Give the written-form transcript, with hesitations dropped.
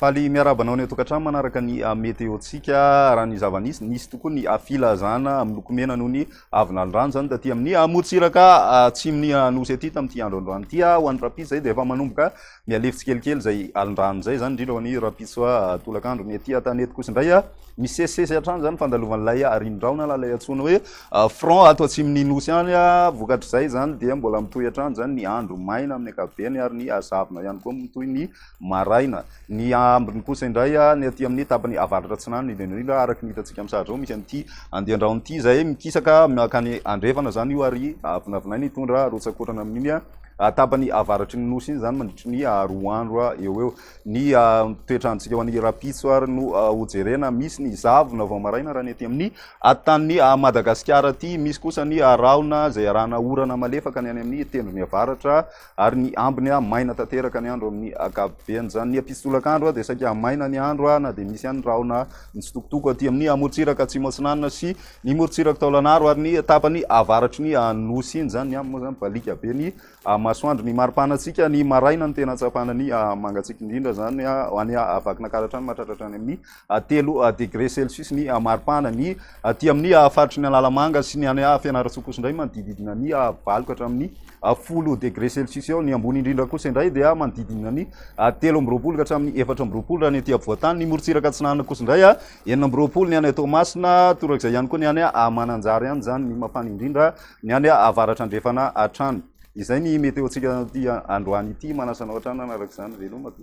Faly miarabanao ny tokantrano manaraka ny météo-tsika raha ny zava-nisy nisy tokoa ny filazana amin'ny loko mena noho ny avin'alondrano zany taty amin'ny amorontsiraka atsimon'ny nosy aty tamin'ity andro androany ity ho an'ny rapitso zay dia efa manomboka mialefa tsikelikely zay alondrano zay zany indrindra ho an'ny rapitso tolakandro ny aty tanety kosa indray misesisesy hatrany zany fandalovan'ilay rindraona lalay antsoina hoe front ato atsimon'ny nosy any vokatr'izay zany dia mbola mitohy hatrany zany ny andro maina amin'ny ankapobeny ary ny zavona ihany koa mitohy ny maraina ny ambiny kosa indray ny aty amin'ny tapany avaratra tsinany indrindra araka ny hitantsika amin'ny sary zao misy an'ity andehandraony ity zay mikisaka makany andrefana zany io ary vinavinainy hitondra rotsakorana amin'iny tapany avaratry ny nosy iny zany mandritry ny roa andro eo eo ny toetrandrotsika ho an'ny rapitso ary no hojerena misy ny zavona vao maraina raha ny aty amin'ny atanin'ny Madagasikara aty misy kosa ny raona zay arahana orana malefaka ny any amin'ny tendrony avaratra ary ny ambiny maina tanteraka ny andro amin'ny ankapobeny zany ny apitsolakandro dia saika maina ny andro na dia misy ihany raona mitsitokotoko aty amin'ny amorontsiraka atsimo atsinanana sy ny morontsiraka taolanaro ary ny tapany avaratry ny nosy iny zany ny amin'ny moa zany balika be ny masoandro ny maripanatsika ny maraina ny tena tsapana ny mangatsika indrindra zany any avakinakaratrany mahatratratra any amin'ny 3 degré celsius ny maripana ny aty amin'ny faritry ny alalamanga sy ny any fianarantsoa kosa indray manodididina ny valiko hatramin'ny 10 degré celsius eo ny ambony indrindra kosa indray dia manodididina ny 3 ka hatramin'ny 4 raha ny aty avoatany ny morontsiraka atsinanana kosa indray 9 ny any Toamasina torak'izay ihany koa ny any Mananjary ihany zany ny mafana indrindra ny any avaratra andrefana hatrany izay ny météo-tsika ty androany ity manasanao hatrany narak'izany veloma.